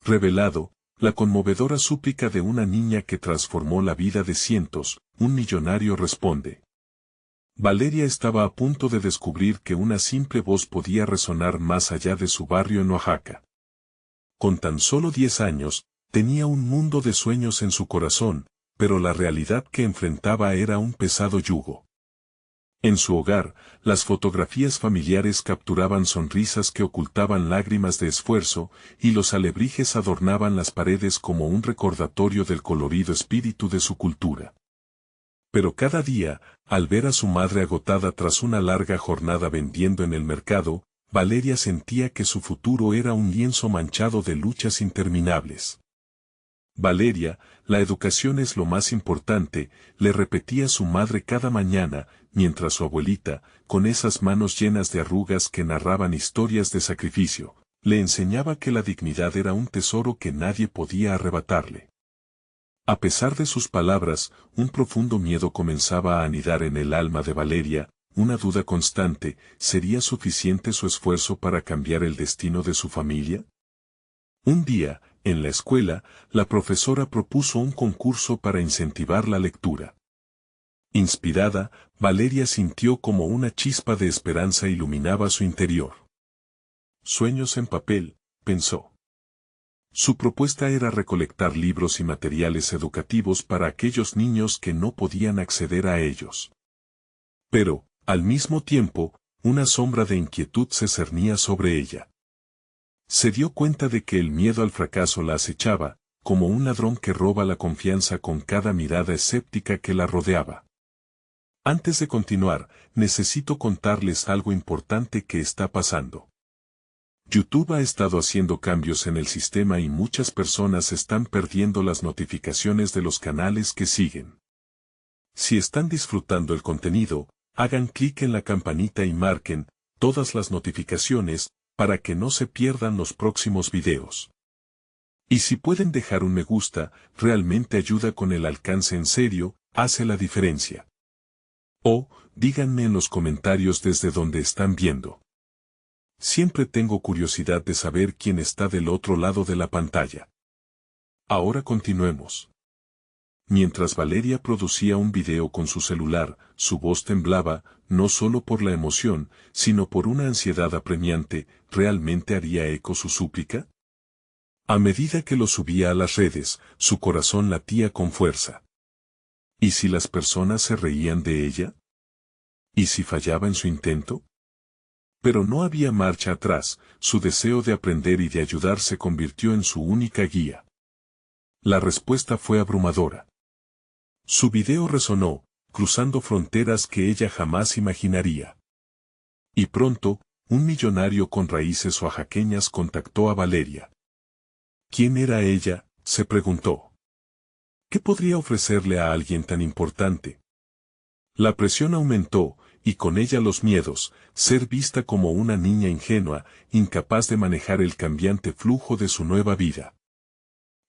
revelado, la conmovedora súplica de una niña que transformó la vida de cientos, un millonario responde. Valeria estaba a punto de descubrir que una simple voz podía resonar más allá de su barrio en Oaxaca. Con tan solo 10 años, tenía un mundo de sueños en su corazón, pero la realidad que enfrentaba era un pesado yugo. En su hogar, las fotografías familiares capturaban sonrisas que ocultaban lágrimas de esfuerzo, y los alebrijes adornaban las paredes como un recordatorio del colorido espíritu de su cultura. Pero cada día, al ver a su madre agotada tras una larga jornada vendiendo en el mercado, Valeria sentía que su futuro era un lienzo manchado de luchas interminables. Valeria, la educación es lo más importante, le repetía su madre cada mañana, mientras su abuelita, con esas manos llenas de arrugas que narraban historias de sacrificio, le enseñaba que la dignidad era un tesoro que nadie podía arrebatarle. A pesar de sus palabras, un profundo miedo comenzaba a anidar en el alma de Valeria, una duda constante: ¿sería suficiente su esfuerzo para cambiar el destino de su familia? Un día, en la escuela, la profesora propuso un concurso para incentivar la lectura. Inspirada, Valeria sintió como una chispa de esperanza iluminaba su interior. Sueños en papel, pensó. Su propuesta era recolectar libros y materiales educativos para aquellos niños que no podían acceder a ellos. Pero, al mismo tiempo, una sombra de inquietud se cernía sobre ella. Se dio cuenta de que el miedo al fracaso la acechaba, como un ladrón que roba la confianza con cada mirada escéptica que la rodeaba. Antes de continuar, necesito contarles algo importante que está pasando. YouTube ha estado haciendo cambios en el sistema y muchas personas están perdiendo las notificaciones de los canales que siguen. Si están disfrutando el contenido, hagan clic en la campanita y marquen todas las notificaciones para que no se pierdan los próximos videos. Y si pueden dejar un me gusta, realmente ayuda con el alcance, en serio, hace la diferencia. O, díganme en los comentarios desde donde están viendo. Siempre tengo curiosidad de saber quién está del otro lado de la pantalla. Ahora continuemos. Mientras Valeria producía un video con su celular, su voz temblaba, no solo por la emoción, sino por una ansiedad apremiante. ¿Realmente haría eco su súplica? A medida que lo subía a las redes, su corazón latía con fuerza. ¿Y si las personas se reían de ella? ¿Y si fallaba en su intento? Pero no había marcha atrás, su deseo de aprender y de ayudar se convirtió en su única guía. La respuesta fue abrumadora. Su video resonó, cruzando fronteras que ella jamás imaginaría. Y pronto, un millonario con raíces oaxaqueñas contactó a Valeria. ¿Quién era ella?, se preguntó. ¿Qué podría ofrecerle a alguien tan importante? La presión aumentó, y con ella los miedos: ser vista como una niña ingenua, incapaz de manejar el cambiante flujo de su nueva vida.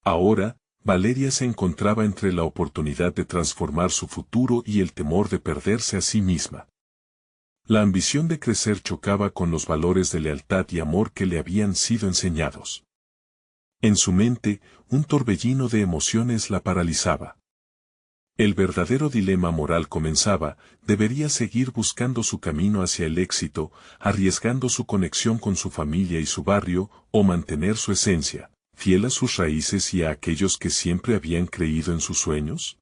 Ahora, Valeria se encontraba entre la oportunidad de transformar su futuro y el temor de perderse a sí misma. La ambición de crecer chocaba con los valores de lealtad y amor que le habían sido enseñados. En su mente, un torbellino de emociones la paralizaba. El verdadero dilema moral comenzaba: debería seguir buscando su camino hacia el éxito, arriesgando su conexión con su familia y su barrio, o mantener su esencia, fiel a sus raíces y a aquellos que siempre habían creído en sus sueños.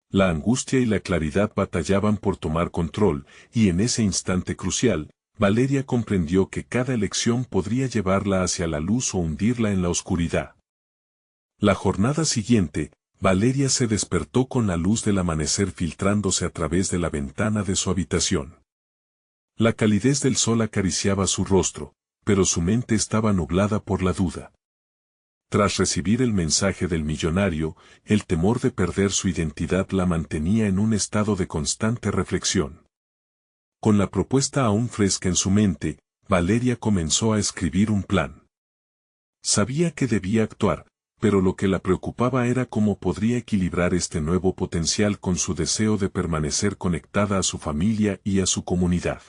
La angustia y la claridad batallaban por tomar control, y en ese instante crucial, Valeria comprendió que cada elección podría llevarla hacia la luz o hundirla en la oscuridad. La jornada siguiente, Valeria se despertó con la luz del amanecer filtrándose a través de la ventana de su habitación. La calidez del sol acariciaba su rostro, pero su mente estaba nublada por la duda. Tras recibir el mensaje del millonario, el temor de perder su identidad la mantenía en un estado de constante reflexión. Con la propuesta aún fresca en su mente, Valeria comenzó a escribir un plan. Sabía que debía actuar, pero lo que la preocupaba era cómo podría equilibrar este nuevo potencial con su deseo de permanecer conectada a su familia y a su comunidad.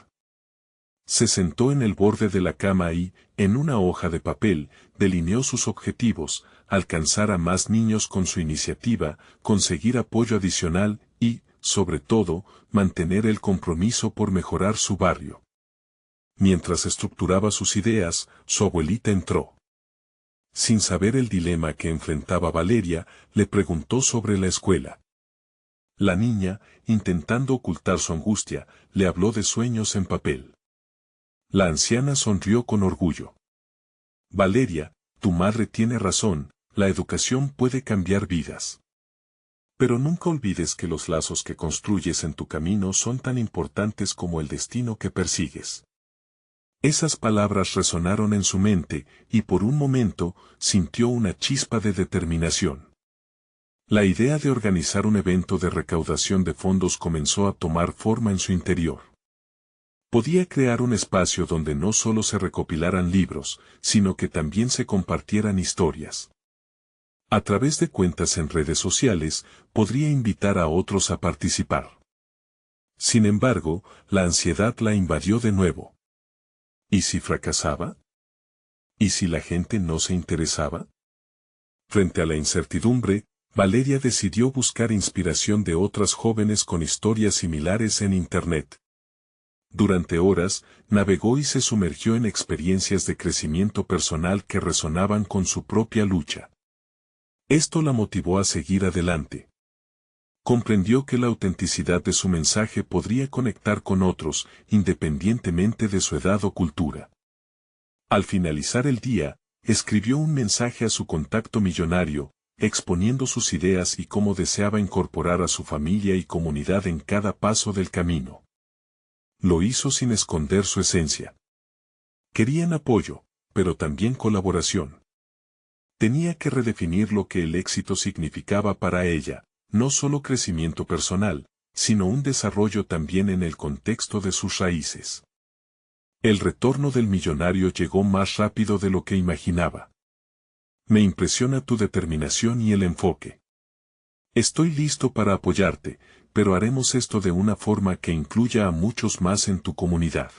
Se sentó en el borde de la cama y, en una hoja de papel, delineó sus objetivos: alcanzar a más niños con su iniciativa, conseguir apoyo adicional y, sobre todo, mantener el compromiso por mejorar su barrio. Mientras estructuraba sus ideas, su abuelita entró. Sin saber el dilema que enfrentaba Valeria, le preguntó sobre la escuela. La niña, intentando ocultar su angustia, le habló de sueños en papel. La anciana sonrió con orgullo. Valeria, tu madre tiene razón, la educación puede cambiar vidas. Pero nunca olvides que los lazos que construyes en tu camino son tan importantes como el destino que persigues. Esas palabras resonaron en su mente, y por un momento, sintió una chispa de determinación. La idea de organizar un evento de recaudación de fondos comenzó a tomar forma en su interior. Podía crear un espacio donde no solo se recopilaran libros, sino que también se compartieran historias. A través de cuentas en redes sociales, podría invitar a otros a participar. Sin embargo, la ansiedad la invadió de nuevo. ¿Y si fracasaba? ¿Y si la gente no se interesaba? Frente a la incertidumbre, Valeria decidió buscar inspiración de otras jóvenes con historias similares en Internet. Durante horas, navegó y se sumergió en experiencias de crecimiento personal que resonaban con su propia lucha. Esto la motivó a seguir adelante. Comprendió que la autenticidad de su mensaje podría conectar con otros, independientemente de su edad o cultura. Al finalizar el día, escribió un mensaje a su contacto millonario, exponiendo sus ideas y cómo deseaba incorporar a su familia y comunidad en cada paso del camino. Lo hizo sin esconder su esencia. Querían apoyo, pero también colaboración. Tenía que redefinir lo que el éxito significaba para ella, no solo crecimiento personal, sino un desarrollo también en el contexto de sus raíces. El retorno del millonario llegó más rápido de lo que imaginaba. Me impresiona tu determinación y el enfoque. Estoy listo para apoyarte, pero haremos esto de una forma que incluya a muchos más en tu comunidad.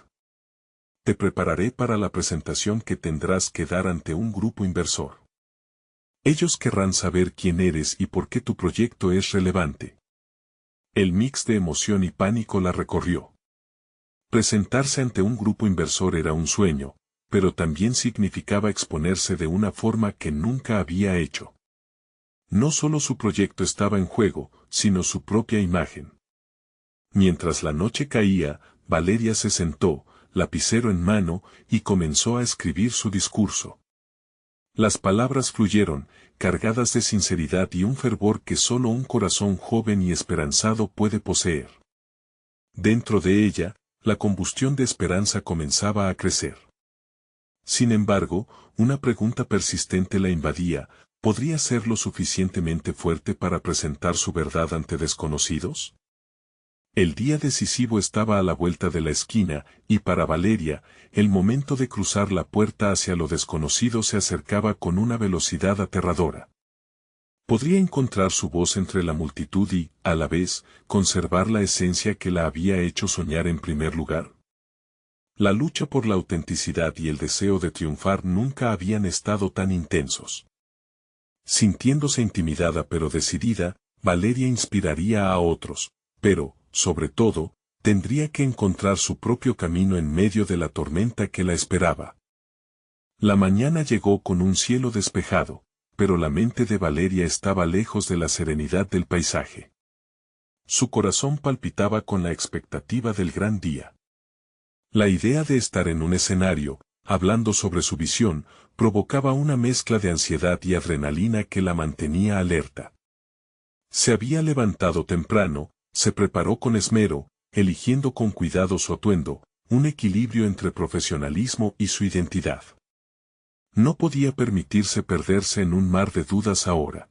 Te prepararé para la presentación que tendrás que dar ante un grupo inversor. Ellos querrán saber quién eres y por qué tu proyecto es relevante. El mix de emoción y pánico la recorrió. Presentarse ante un grupo inversor era un sueño, pero también significaba exponerse de una forma que nunca había hecho. No solo su proyecto estaba en juego, sino su propia imagen. Mientras la noche caía, Valeria se sentó, lapicero en mano, y comenzó a escribir su discurso. Las palabras fluyeron, cargadas de sinceridad y un fervor que solo un corazón joven y esperanzado puede poseer. Dentro de ella, la combustión de esperanza comenzaba a crecer. Sin embargo, una pregunta persistente la invadía: ¿podría ser lo suficientemente fuerte para presentar su verdad ante desconocidos? El día decisivo estaba a la vuelta de la esquina, y para Valeria, el momento de cruzar la puerta hacia lo desconocido se acercaba con una velocidad aterradora. ¿Podría encontrar su voz entre la multitud y, a la vez, conservar la esencia que la había hecho soñar en primer lugar? La lucha por la autenticidad y el deseo de triunfar nunca habían estado tan intensos. Sintiéndose intimidada pero decidida, Valeria inspiraría a otros, pero, sobre todo, tendría que encontrar su propio camino en medio de la tormenta que la esperaba. La mañana llegó con un cielo despejado, pero la mente de Valeria estaba lejos de la serenidad del paisaje. Su corazón palpitaba con la expectativa del gran día. La idea de estar en un escenario, hablando sobre su visión, provocaba una mezcla de ansiedad y adrenalina que la mantenía alerta. Se había levantado temprano, se preparó con esmero, eligiendo con cuidado su atuendo, un equilibrio entre profesionalismo y su identidad. No podía permitirse perderse en un mar de dudas ahora.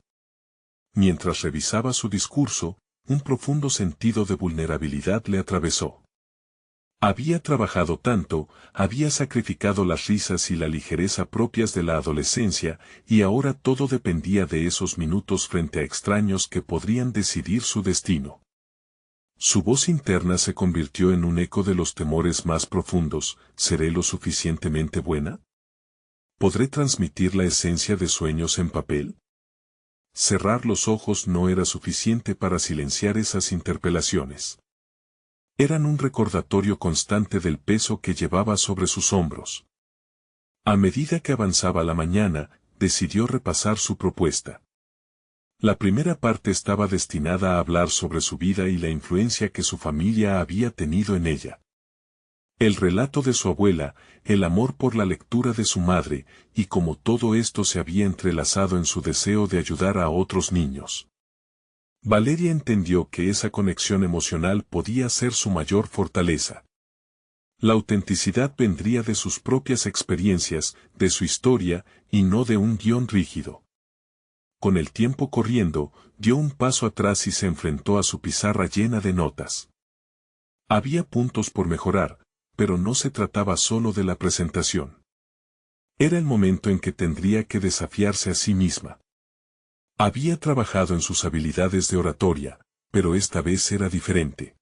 Mientras revisaba su discurso, un profundo sentido de vulnerabilidad le atravesó. Había trabajado tanto, había sacrificado las risas y la ligereza propias de la adolescencia, y ahora todo dependía de esos minutos frente a extraños que podrían decidir su destino. Su voz interna se convirtió en un eco de los temores más profundos. ¿Seré lo suficientemente buena? ¿Podré transmitir la esencia de sueños en papel? Cerrar los ojos no era suficiente para silenciar esas interpelaciones. Eran un recordatorio constante del peso que llevaba sobre sus hombros. A medida que avanzaba la mañana, decidió repasar su propuesta. La primera parte estaba destinada a hablar sobre su vida y la influencia que su familia había tenido en ella. El relato de su abuela, el amor por la lectura de su madre, y cómo todo esto se había entrelazado en su deseo de ayudar a otros niños. Valeria entendió que esa conexión emocional podía ser su mayor fortaleza. La autenticidad vendría de sus propias experiencias, de su historia, y no de un guión rígido. Con el tiempo corriendo, dio un paso atrás y se enfrentó a su pizarra llena de notas. Había puntos por mejorar, pero no se trataba solo de la presentación. Era el momento en que tendría que desafiarse a sí misma. Había trabajado en sus habilidades de oratoria, pero esta vez era diferente.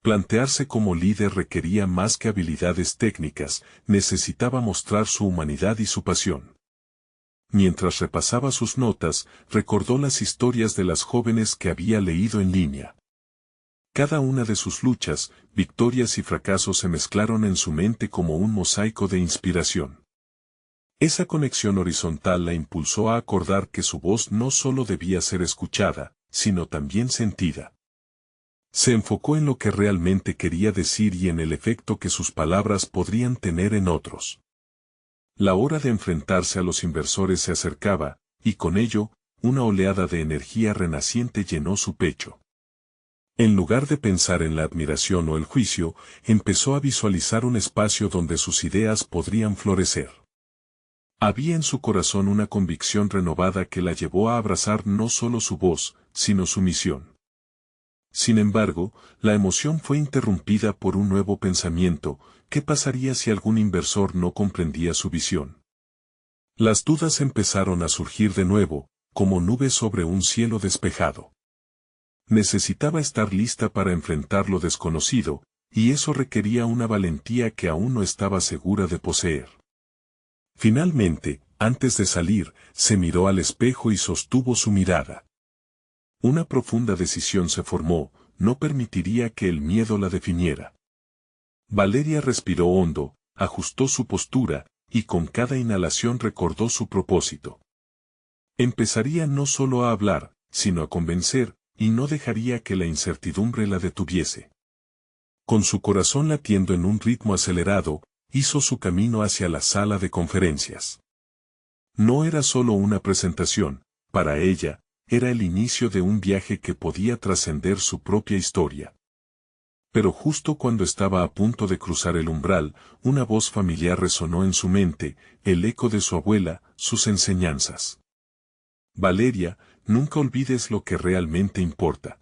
Plantearse como líder requería más que habilidades técnicas, necesitaba mostrar su humanidad y su pasión. Mientras repasaba sus notas, recordó las historias de las jóvenes que había leído en línea. Cada una de sus luchas, victorias y fracasos se mezclaron en su mente como un mosaico de inspiración. Esa conexión horizontal la impulsó a acordar que su voz no solo debía ser escuchada, sino también sentida. Se enfocó en lo que realmente quería decir y en el efecto que sus palabras podrían tener en otros. La hora de enfrentarse a los inversores se acercaba, y con ello, una oleada de energía renaciente llenó su pecho. En lugar de pensar en la admiración o el juicio, empezó a visualizar un espacio donde sus ideas podrían florecer. Había en su corazón una convicción renovada que la llevó a abrazar no solo su voz, sino su misión. Sin embargo, la emoción fue interrumpida por un nuevo pensamiento: ¿qué pasaría si algún inversor no comprendía su visión? Las dudas empezaron a surgir de nuevo, como nubes sobre un cielo despejado. Necesitaba estar lista para enfrentar lo desconocido, y eso requería una valentía que aún no estaba segura de poseer. Finalmente, antes de salir, se miró al espejo y sostuvo su mirada. Una profunda decisión se formó: no permitiría que el miedo la definiera. Valeria respiró hondo, ajustó su postura, y con cada inhalación recordó su propósito. Empezaría no solo a hablar, sino a convencer, y no dejaría que la incertidumbre la detuviese. Con su corazón latiendo en un ritmo acelerado, hizo su camino hacia la sala de conferencias. No era solo una presentación, para ella, era el inicio de un viaje que podía trascender su propia historia. Pero justo cuando estaba a punto de cruzar el umbral, una voz familiar resonó en su mente, el eco de su abuela, sus enseñanzas. Valeria, nunca olvides lo que realmente importa.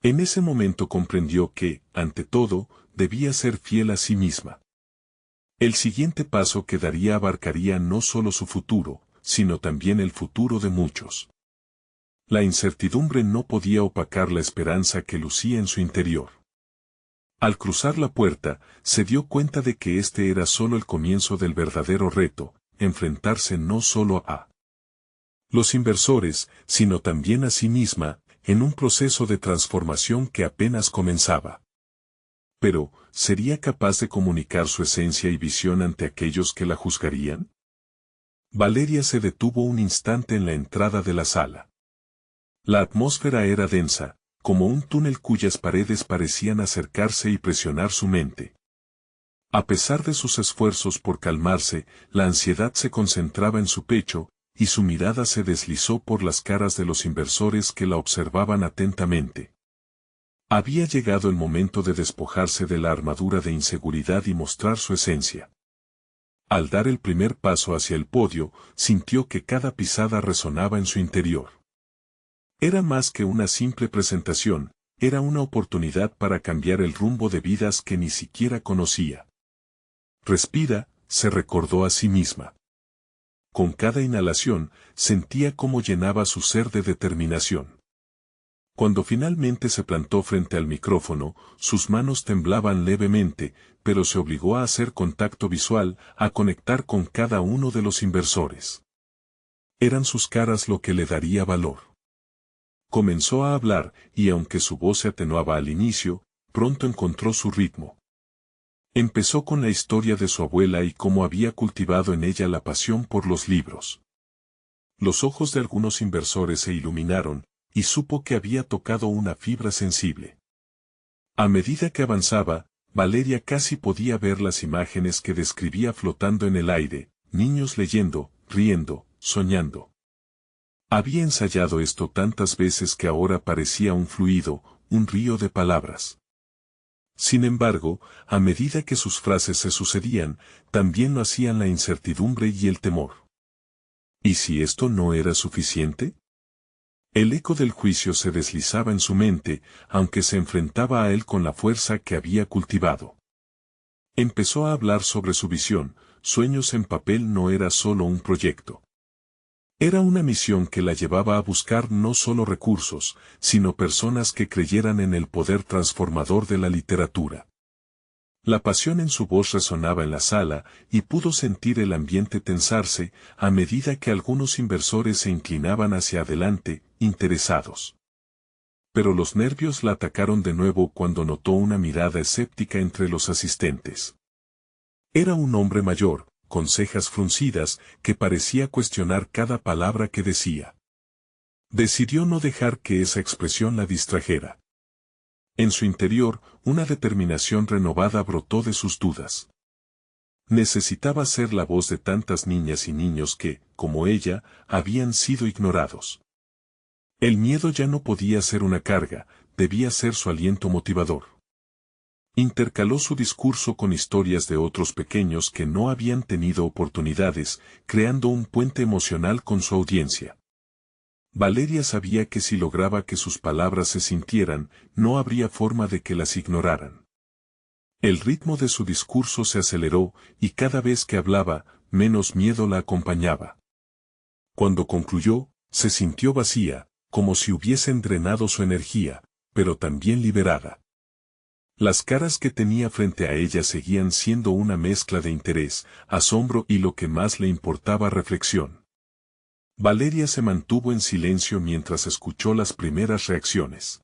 En ese momento comprendió que, ante todo, debía ser fiel a sí misma. El siguiente paso que daría abarcaría no solo su futuro, sino también el futuro de muchos. La incertidumbre no podía opacar la esperanza que lucía en su interior. Al cruzar la puerta, se dio cuenta de que este era solo el comienzo del verdadero reto: enfrentarse no solo a los inversores, sino también a sí misma, en un proceso de transformación que apenas comenzaba. Pero, ¿sería capaz de comunicar su esencia y visión ante aquellos que la juzgarían? Valeria se detuvo un instante en la entrada de la sala. La atmósfera era densa, como un túnel cuyas paredes parecían acercarse y presionar su mente. A pesar de sus esfuerzos por calmarse, la ansiedad se concentraba en su pecho, y su mirada se deslizó por las caras de los inversores que la observaban atentamente. Había llegado el momento de despojarse de la armadura de inseguridad y mostrar su esencia. Al dar el primer paso hacia el podio, sintió que cada pisada resonaba en su interior. Era más que una simple presentación, era una oportunidad para cambiar el rumbo de vidas que ni siquiera conocía. Respira, se recordó a sí misma. Con cada inhalación, sentía cómo llenaba su ser de determinación. Cuando finalmente se plantó frente al micrófono, sus manos temblaban levemente, pero se obligó a hacer contacto visual, a conectar con cada uno de los inversores. Eran sus caras lo que le daría valor. Comenzó a hablar, y aunque su voz se atenuaba al inicio, pronto encontró su ritmo. Empezó con la historia de su abuela y cómo había cultivado en ella la pasión por los libros. Los ojos de algunos inversores se iluminaron, y supo que había tocado una fibra sensible. A medida que avanzaba, Valeria casi podía ver las imágenes que describía flotando en el aire, niños leyendo, riendo, soñando. Había ensayado esto tantas veces que ahora parecía un fluido, un río de palabras. Sin embargo, a medida que sus frases se sucedían, también lo hacían la incertidumbre y el temor. ¿Y si esto no era suficiente? El eco del juicio se deslizaba en su mente, aunque se enfrentaba a él con la fuerza que había cultivado. Empezó a hablar sobre su visión. Sueños en papel no era solo un proyecto. Era una misión que la llevaba a buscar no solo recursos, sino personas que creyeran en el poder transformador de la literatura. La pasión en su voz resonaba en la sala, y pudo sentir el ambiente tensarse, a medida que algunos inversores se inclinaban hacia adelante, interesados. Pero los nervios la atacaron de nuevo cuando notó una mirada escéptica entre los asistentes. Era un hombre mayor, con cejas fruncidas, que parecía cuestionar cada palabra que decía. Decidió no dejar que esa expresión la distrajera. En su interior, una determinación renovada brotó de sus dudas. Necesitaba ser la voz de tantas niñas y niños que, como ella, habían sido ignorados. El miedo ya no podía ser una carga, debía ser su aliento motivador. Intercaló su discurso con historias de otros pequeños que no habían tenido oportunidades, creando un puente emocional con su audiencia. Valeria sabía que si lograba que sus palabras se sintieran, no habría forma de que las ignoraran. El ritmo de su discurso se aceleró, y cada vez que hablaba, menos miedo la acompañaba. Cuando concluyó, se sintió vacía, como si hubiesen drenado su energía, pero también liberada. Las caras que tenía frente a ella seguían siendo una mezcla de interés, asombro y lo que más le importaba, reflexión. Valeria se mantuvo en silencio mientras escuchó las primeras reacciones.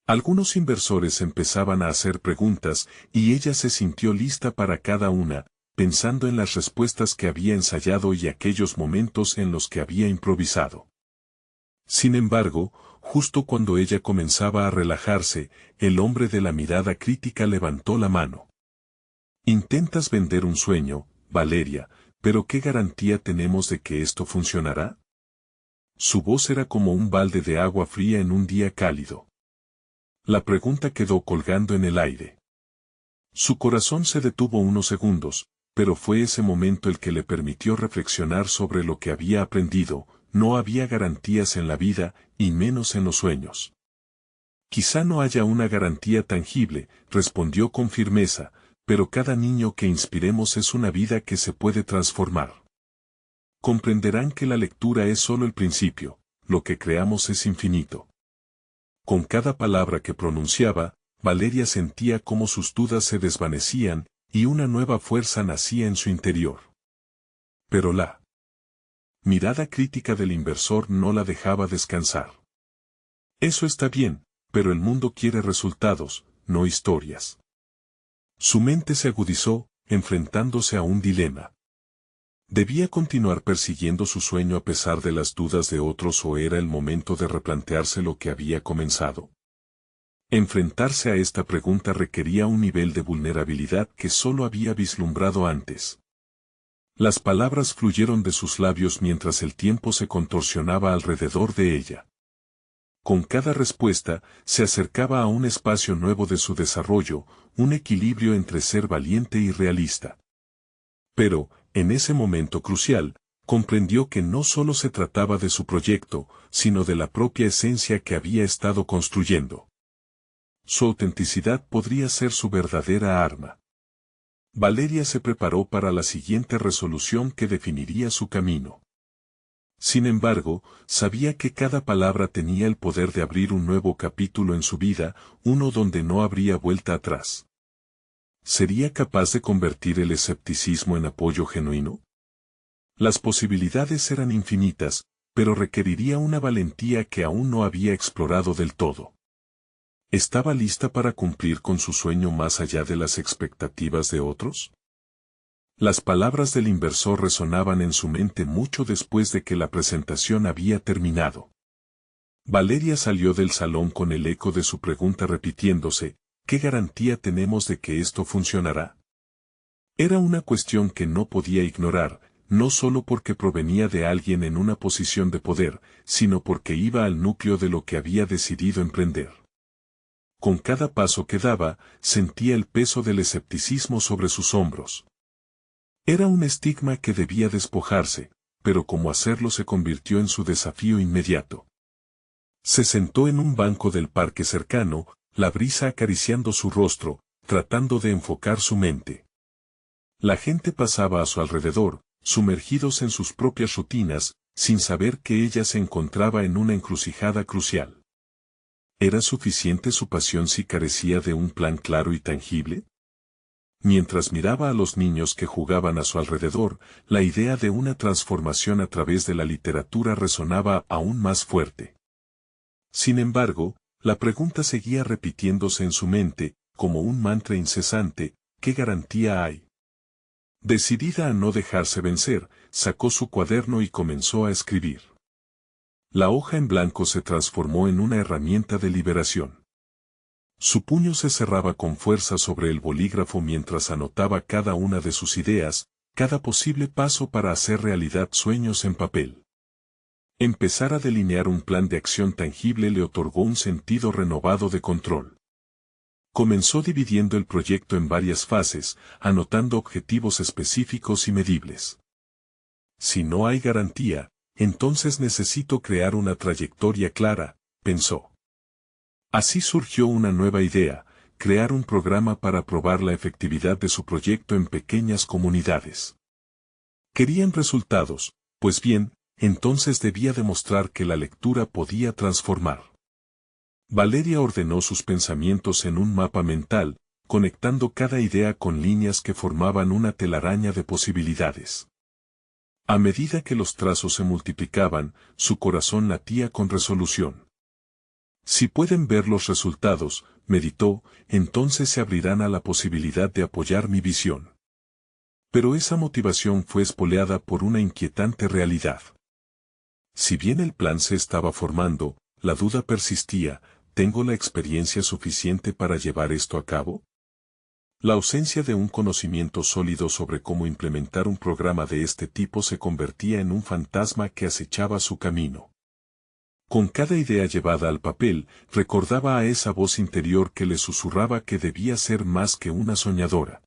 Algunos inversores empezaban a hacer preguntas, y ella se sintió lista para cada una, pensando en las respuestas que había ensayado y aquellos momentos en los que había improvisado. Sin embargo, justo cuando ella comenzaba a relajarse, el hombre de la mirada crítica levantó la mano. «Intentas vender un sueño, Valeria, pero ¿qué garantía tenemos de que esto funcionará?» Su voz era como un balde de agua fría en un día cálido. La pregunta quedó colgando en el aire. Su corazón se detuvo unos segundos, pero fue ese momento el que le permitió reflexionar sobre lo que había aprendido. No había garantías en la vida, y menos en los sueños. «Quizá no haya una garantía tangible», respondió con firmeza, «pero cada niño que inspiremos es una vida que se puede transformar. Comprenderán que la lectura es solo el principio, lo que creamos es infinito». Con cada palabra que pronunciaba, Valeria sentía cómo sus dudas se desvanecían, y una nueva fuerza nacía en su interior. Pero la mirada crítica del inversor no la dejaba descansar. «Eso está bien, pero el mundo quiere resultados, no historias». Su mente se agudizó, enfrentándose a un dilema. ¿Debía continuar persiguiendo su sueño a pesar de las dudas de otros o era el momento de replantearse lo que había comenzado? Enfrentarse a esta pregunta requería un nivel de vulnerabilidad que solo había vislumbrado antes. Las palabras fluyeron de sus labios mientras el tiempo se contorsionaba alrededor de ella. Con cada respuesta, se acercaba a un espacio nuevo de su desarrollo, un equilibrio entre ser valiente y realista. Pero, en ese momento crucial, comprendió que no solo se trataba de su proyecto, sino de la propia esencia que había estado construyendo. Su autenticidad podría ser su verdadera arma. Valeria se preparó para la siguiente resolución que definiría su camino. Sin embargo, sabía que cada palabra tenía el poder de abrir un nuevo capítulo en su vida, uno donde no habría vuelta atrás. ¿Sería capaz de convertir el escepticismo en apoyo genuino? Las posibilidades eran infinitas, pero requeriría una valentía que aún no había explorado del todo. ¿Estaba lista para cumplir con su sueño más allá de las expectativas de otros? Las palabras del inversor resonaban en su mente mucho después de que la presentación había terminado. Valeria salió del salón con el eco de su pregunta repitiéndose, ¿qué garantía tenemos de que esto funcionará? Era una cuestión que no podía ignorar, no solo porque provenía de alguien en una posición de poder, sino porque iba al núcleo de lo que había decidido emprender. Con cada paso que daba, sentía el peso del escepticismo sobre sus hombros. Era un estigma que debía despojarse, pero cómo hacerlo se convirtió en su desafío inmediato. Se sentó en un banco del parque cercano, la brisa acariciando su rostro, tratando de enfocar su mente. La gente pasaba a su alrededor, sumergidos en sus propias rutinas, sin saber que ella se encontraba en una encrucijada crucial. ¿Era suficiente su pasión si carecía de un plan claro y tangible? Mientras miraba a los niños que jugaban a su alrededor, la idea de una transformación a través de la literatura resonaba aún más fuerte. Sin embargo, la pregunta seguía repitiéndose en su mente, como un mantra incesante, ¿qué garantía hay? Decidida a no dejarse vencer, sacó su cuaderno y comenzó a escribir. La hoja en blanco se transformó en una herramienta de liberación. Su puño se cerraba con fuerza sobre el bolígrafo mientras anotaba cada una de sus ideas, cada posible paso para hacer realidad sueños en papel. Empezar a delinear un plan de acción tangible le otorgó un sentido renovado de control. Comenzó dividiendo el proyecto en varias fases, anotando objetivos específicos y medibles. Si no hay garantía, entonces necesito crear una trayectoria clara, pensó. Así surgió una nueva idea, crear un programa para probar la efectividad de su proyecto en pequeñas comunidades. Querían resultados, pues bien, entonces debía demostrar que la lectura podía transformar. Valeria ordenó sus pensamientos en un mapa mental, conectando cada idea con líneas que formaban una telaraña de posibilidades. A medida que los trazos se multiplicaban, su corazón latía con resolución. Si pueden ver los resultados, meditó, entonces se abrirán a la posibilidad de apoyar mi visión. Pero esa motivación fue espoleada por una inquietante realidad. Si bien el plan se estaba formando, la duda persistía, ¿tengo la experiencia suficiente para llevar esto a cabo? La ausencia de un conocimiento sólido sobre cómo implementar un programa de este tipo se convertía en un fantasma que acechaba su camino. Con cada idea llevada al papel, recordaba a esa voz interior que le susurraba que debía ser más que una soñadora.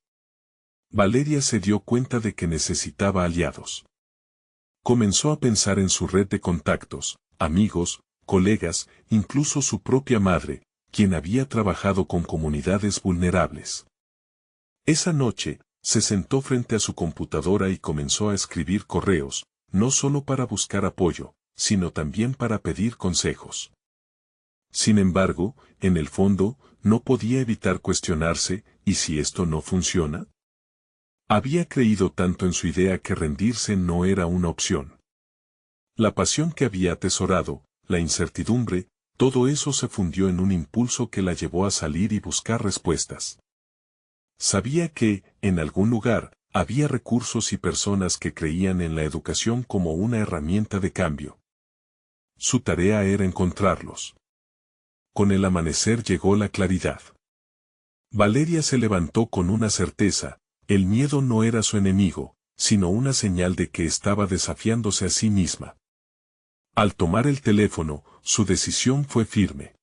Valeria se dio cuenta de que necesitaba aliados. Comenzó a pensar en su red de contactos, amigos, colegas, incluso su propia madre, quien había trabajado con comunidades vulnerables. Esa noche, se sentó frente a su computadora y comenzó a escribir correos, no solo para buscar apoyo, sino también para pedir consejos. Sin embargo, en el fondo, no podía evitar cuestionarse, ¿y si esto no funciona? Había creído tanto en su idea que rendirse no era una opción. La pasión que había atesorado, la incertidumbre, todo eso se fundió en un impulso que la llevó a salir y buscar respuestas. Sabía que, en algún lugar, había recursos y personas que creían en la educación como una herramienta de cambio. Su tarea era encontrarlos. Con el amanecer llegó la claridad. Valeria se levantó con una certeza, el miedo no era su enemigo, sino una señal de que estaba desafiándose a sí misma. Al tomar el teléfono, su decisión fue firme.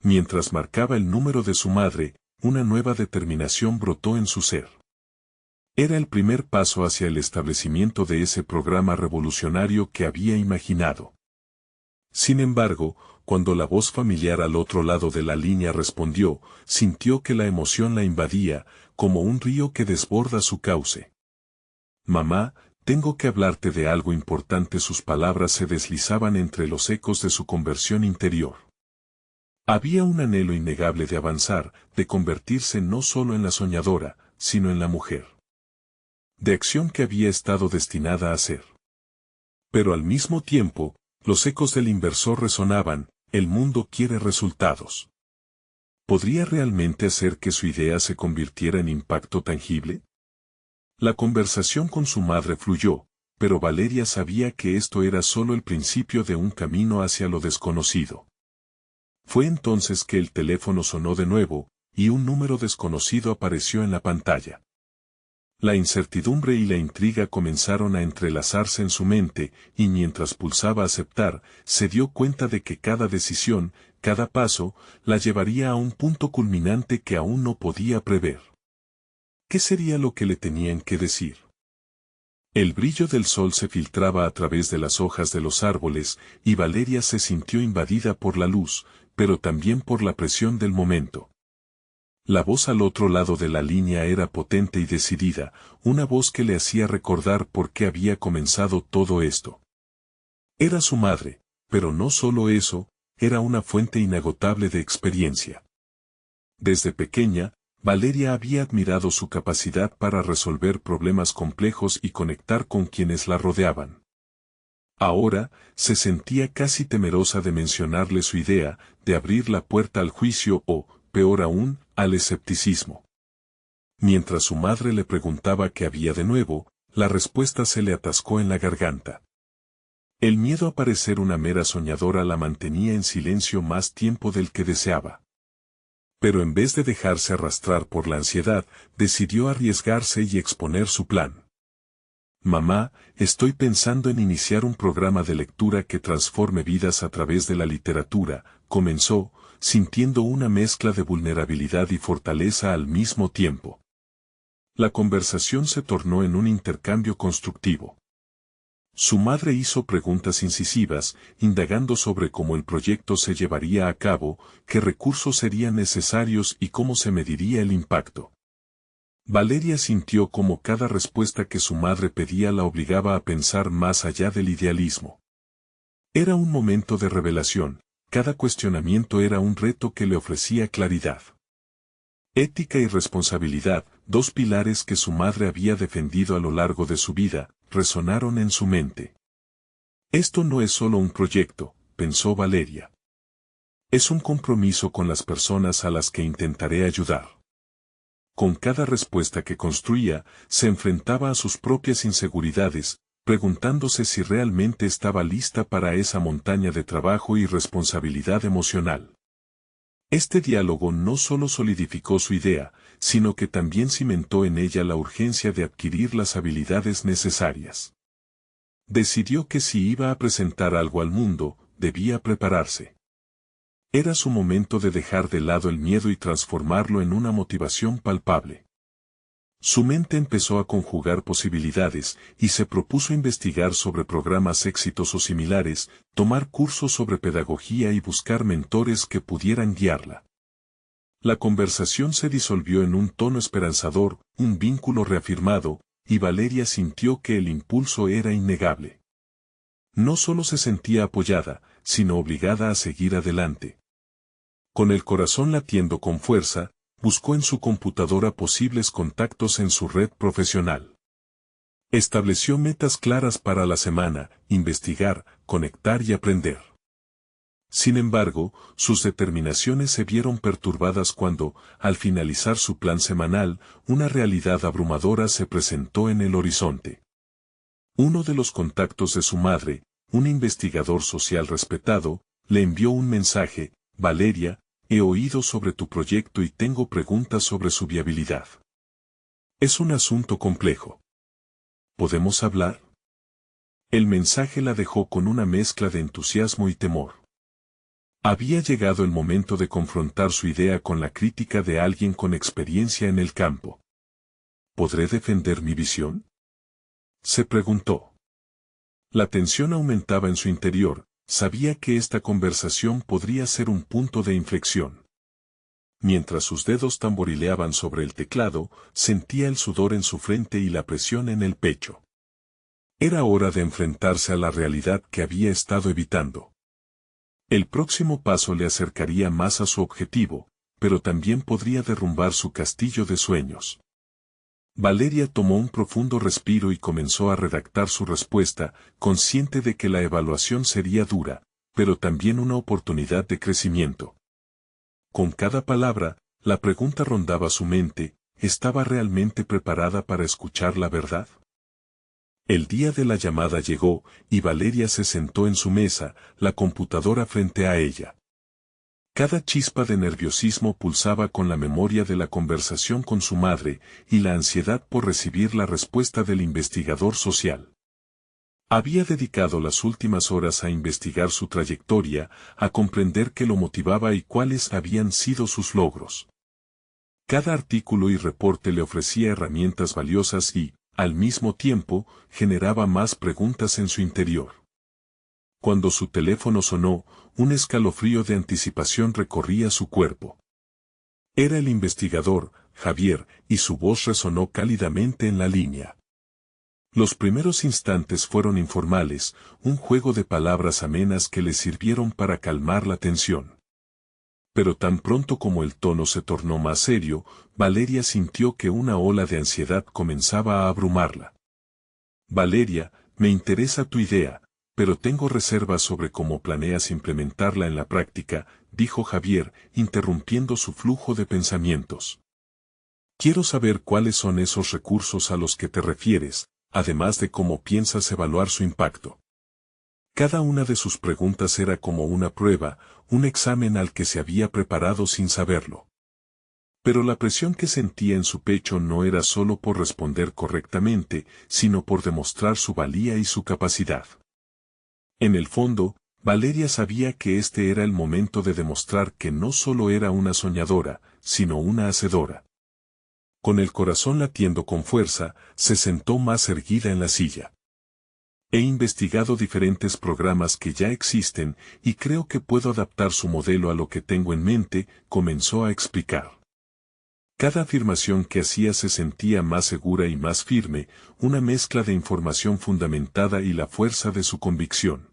Mientras marcaba el número de su madre, una nueva determinación brotó en su ser. Era el primer paso hacia el establecimiento de ese programa revolucionario que había imaginado. Sin embargo, cuando la voz familiar al otro lado de la línea respondió, sintió que la emoción la invadía, como un río que desborda su cauce. Mamá, tengo que hablarte de algo importante. Sus palabras se deslizaban entre los ecos de su conversión interior. Había un anhelo innegable de avanzar, de convertirse no solo en la soñadora, sino en la mujer de acción que había estado destinada a ser. Pero al mismo tiempo, los ecos del inversor resonaban: el mundo quiere resultados. ¿Podría realmente hacer que su idea se convirtiera en impacto tangible? La conversación con su madre fluyó, pero Valeria sabía que esto era solo el principio de un camino hacia lo desconocido. Fue entonces que el teléfono sonó de nuevo, y un número desconocido apareció en la pantalla. La incertidumbre y la intriga comenzaron a entrelazarse en su mente, y mientras pulsaba aceptar, se dio cuenta de que cada decisión, cada paso, la llevaría a un punto culminante que aún no podía prever. ¿Qué sería lo que le tenían que decir? El brillo del sol se filtraba a través de las hojas de los árboles, y Valeria se sintió invadida por la luz, pero también por la presión del momento. La voz al otro lado de la línea era potente y decidida, una voz que le hacía recordar por qué había comenzado todo esto. Era su madre, pero no solo eso, era una fuente inagotable de experiencia. Desde pequeña, Valeria había admirado su capacidad para resolver problemas complejos y conectar con quienes la rodeaban. Ahora, se sentía casi temerosa de mencionarle su idea, de abrir la puerta al juicio o, peor aún, al escepticismo. Mientras su madre le preguntaba qué había de nuevo, la respuesta se le atascó en la garganta. El miedo a parecer una mera soñadora la mantenía en silencio más tiempo del que deseaba. Pero en vez de dejarse arrastrar por la ansiedad, decidió arriesgarse y exponer su plan. Mamá, estoy pensando en iniciar un programa de lectura que transforme vidas a través de la literatura, comenzó, sintiendo una mezcla de vulnerabilidad y fortaleza al mismo tiempo. La conversación se tornó en un intercambio constructivo. Su madre hizo preguntas incisivas, indagando sobre cómo el proyecto se llevaría a cabo, qué recursos serían necesarios y cómo se mediría el impacto. Valeria sintió como cada respuesta que su madre pedía la obligaba a pensar más allá del idealismo. Era un momento de revelación, cada cuestionamiento era un reto que le ofrecía claridad. Ética y responsabilidad, dos pilares que su madre había defendido a lo largo de su vida, resonaron en su mente. Esto no es solo un proyecto, pensó Valeria. Es un compromiso con las personas a las que intentaré ayudar. Con cada respuesta que construía, se enfrentaba a sus propias inseguridades, preguntándose si realmente estaba lista para esa montaña de trabajo y responsabilidad emocional. Este diálogo no solo solidificó su idea, sino que también cimentó en ella la urgencia de adquirir las habilidades necesarias. Decidió que si iba a presentar algo al mundo, debía prepararse. Era su momento de dejar de lado el miedo y transformarlo en una motivación palpable. Su mente empezó a conjugar posibilidades, y se propuso investigar sobre programas exitosos similares, tomar cursos sobre pedagogía y buscar mentores que pudieran guiarla. La conversación se disolvió en un tono esperanzador, un vínculo reafirmado, y Valeria sintió que el impulso era innegable. No solo se sentía apoyada, sino obligada a seguir adelante. Con el corazón latiendo con fuerza, buscó en su computadora posibles contactos en su red profesional. Estableció metas claras para la semana: investigar, conectar y aprender. Sin embargo, sus determinaciones se vieron perturbadas cuando, al finalizar su plan semanal, una realidad abrumadora se presentó en el horizonte. Uno de los contactos de su madre, un investigador social respetado, le envió un mensaje: Valeria, he oído sobre tu proyecto y tengo preguntas sobre su viabilidad. Es un asunto complejo. ¿Podemos hablar? El mensaje la dejó con una mezcla de entusiasmo y temor. Había llegado el momento de confrontar su idea con la crítica de alguien con experiencia en el campo. ¿Podré defender mi visión?, se preguntó. La tensión aumentaba en su interior. Sabía que esta conversación podría ser un punto de inflexión. Mientras sus dedos tamborileaban sobre el teclado, sentía el sudor en su frente y la presión en el pecho. Era hora de enfrentarse a la realidad que había estado evitando. El próximo paso le acercaría más a su objetivo, pero también podría derrumbar su castillo de sueños. Valeria tomó un profundo respiro y comenzó a redactar su respuesta, consciente de que la evaluación sería dura, pero también una oportunidad de crecimiento. Con cada palabra, la pregunta rondaba su mente: ¿estaba realmente preparada para escuchar la verdad? El día de la llamada llegó, y Valeria se sentó en su mesa, la computadora frente a ella. Cada chispa de nerviosismo pulsaba con la memoria de la conversación con su madre, y la ansiedad por recibir la respuesta del investigador social. Había dedicado las últimas horas a investigar su trayectoria, a comprender qué lo motivaba y cuáles habían sido sus logros. Cada artículo y reporte le ofrecía herramientas valiosas y, al mismo tiempo, generaba más preguntas en su interior. Cuando su teléfono sonó, un escalofrío de anticipación recorría su cuerpo. Era el investigador, Javier, y su voz resonó cálidamente en la línea. Los primeros instantes fueron informales, un juego de palabras amenas que le sirvieron para calmar la tensión. Pero tan pronto como el tono se tornó más serio, Valeria sintió que una ola de ansiedad comenzaba a abrumarla. Valeria, me interesa tu idea, pero tengo reservas sobre cómo planeas implementarla en la práctica, dijo Javier, interrumpiendo su flujo de pensamientos. Quiero saber cuáles son esos recursos a los que te refieres, además de cómo piensas evaluar su impacto. Cada una de sus preguntas era como una prueba, un examen al que se había preparado sin saberlo. Pero la presión que sentía en su pecho no era solo por responder correctamente, sino por demostrar su valía y su capacidad. En el fondo, Valeria sabía que este era el momento de demostrar que no solo era una soñadora, sino una hacedora. Con el corazón latiendo con fuerza, se sentó más erguida en la silla. He investigado diferentes programas que ya existen y creo que puedo adaptar su modelo a lo que tengo en mente, comenzó a explicar. Cada afirmación que hacía se sentía más segura y más firme, una mezcla de información fundamentada y la fuerza de su convicción.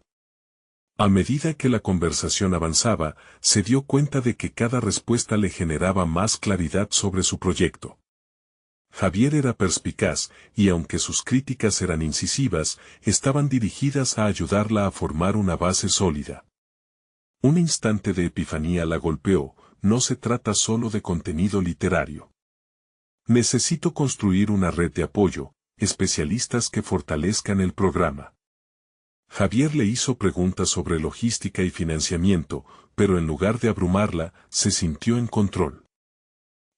A medida que la conversación avanzaba, se dio cuenta de que cada respuesta le generaba más claridad sobre su proyecto. Javier era perspicaz, y aunque sus críticas eran incisivas, estaban dirigidas a ayudarla a formar una base sólida. Un instante de epifanía la golpeó: no se trata solo de contenido literario. Necesito construir una red de apoyo, especialistas que fortalezcan el programa. Javier le hizo preguntas sobre logística y financiamiento, pero en lugar de abrumarla, se sintió en control.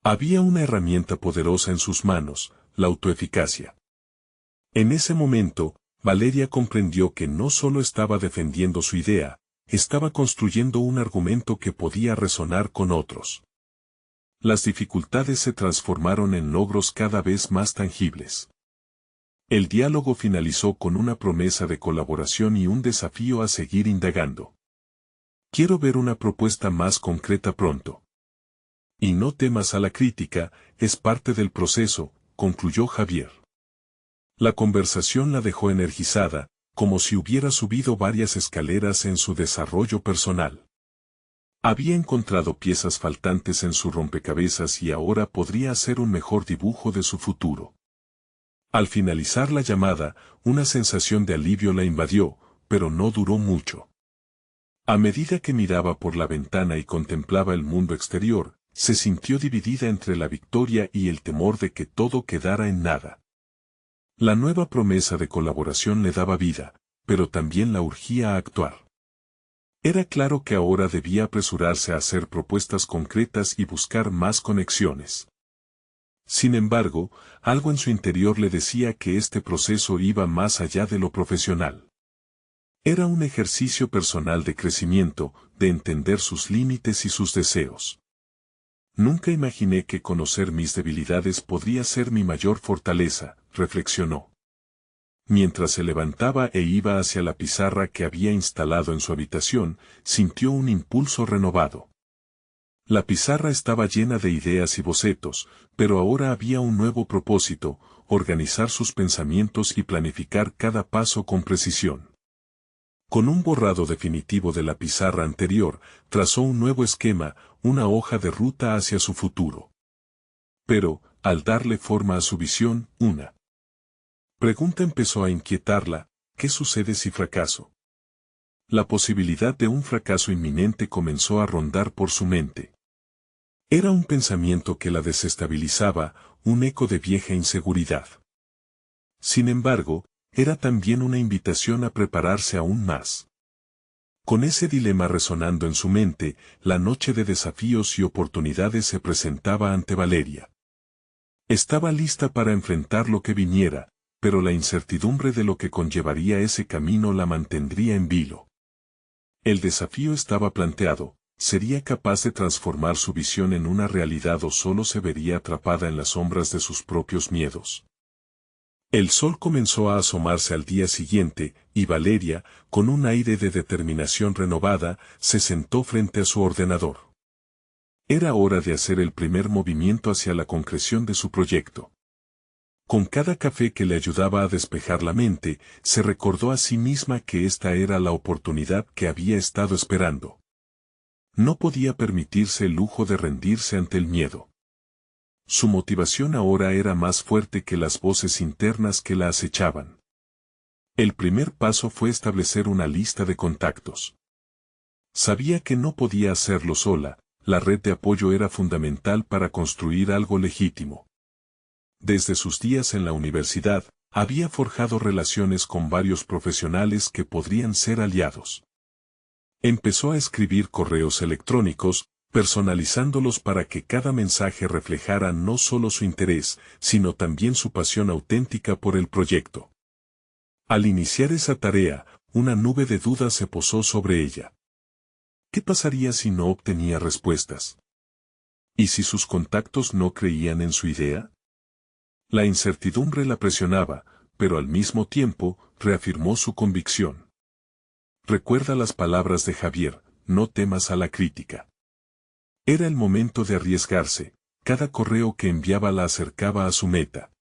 Había una herramienta poderosa en sus manos: la autoeficacia. En ese momento, Valeria comprendió que no solo estaba defendiendo su idea, estaba construyendo un argumento que podía resonar con otros. Las dificultades se transformaron en logros cada vez más tangibles. El diálogo finalizó con una promesa de colaboración y un desafío a seguir indagando. Quiero ver una propuesta más concreta pronto. Y no temas a la crítica, es parte del proceso, concluyó Javier. La conversación la dejó energizada, como si hubiera subido varias escaleras en su desarrollo personal. Había encontrado piezas faltantes en su rompecabezas y ahora podría hacer un mejor dibujo de su futuro. Al finalizar la llamada, una sensación de alivio la invadió, pero no duró mucho. A medida que miraba por la ventana y contemplaba el mundo exterior, se sintió dividida entre la victoria y el temor de que todo quedara en nada. La nueva promesa de colaboración le daba vida, pero también la urgía a actuar. Era claro que ahora debía apresurarse a hacer propuestas concretas y buscar más conexiones. Sin embargo, algo en su interior le decía que este proceso iba más allá de lo profesional. Era un ejercicio personal de crecimiento, de entender sus límites y sus deseos. Nunca imaginé que conocer mis debilidades podría ser mi mayor fortaleza, reflexionó. Mientras se levantaba e iba hacia la pizarra que había instalado en su habitación, sintió un impulso renovado. La pizarra estaba llena de ideas y bocetos, pero ahora había un nuevo propósito: organizar sus pensamientos y planificar cada paso con precisión. Con un borrado definitivo de la pizarra anterior, trazó un nuevo esquema, una hoja de ruta hacia su futuro. Pero, al darle forma a su visión, una pregunta empezó a inquietarla: ¿qué sucede si fracaso? La posibilidad de un fracaso inminente comenzó a rondar por su mente. Era un pensamiento que la desestabilizaba, un eco de vieja inseguridad. Sin embargo, era también una invitación a prepararse aún más. Con ese dilema resonando en su mente, la noche de desafíos y oportunidades se presentaba ante Valeria. Estaba lista para enfrentar lo que viniera, pero la incertidumbre de lo que conllevaría ese camino la mantendría en vilo. El desafío estaba planteado: ¿sería capaz de transformar su visión en una realidad o solo se vería atrapada en las sombras de sus propios miedos? El sol comenzó a asomarse al día siguiente, y Valeria, con un aire de determinación renovada, se sentó frente a su ordenador. Era hora de hacer el primer movimiento hacia la concreción de su proyecto. Con cada café que le ayudaba a despejar la mente, se recordó a sí misma que esta era la oportunidad que había estado esperando. No podía permitirse el lujo de rendirse ante el miedo. Su motivación ahora era más fuerte que las voces internas que la acechaban. El primer paso fue establecer una lista de contactos. Sabía que no podía hacerlo sola, la red de apoyo era fundamental para construir algo legítimo. Desde sus días en la universidad, había forjado relaciones con varios profesionales que podrían ser aliados. Empezó a escribir correos electrónicos, personalizándolos para que cada mensaje reflejara no solo su interés, sino también su pasión auténtica por el proyecto. Al iniciar esa tarea, una nube de dudas se posó sobre ella. ¿Qué pasaría si no obtenía respuestas? ¿Y si sus contactos no creían en su idea? La incertidumbre la presionaba, pero al mismo tiempo, reafirmó su convicción. Recuerda las palabras de Javier: no temas a la crítica. Era el momento de arriesgarse, cada correo que enviaba la acercaba a su meta.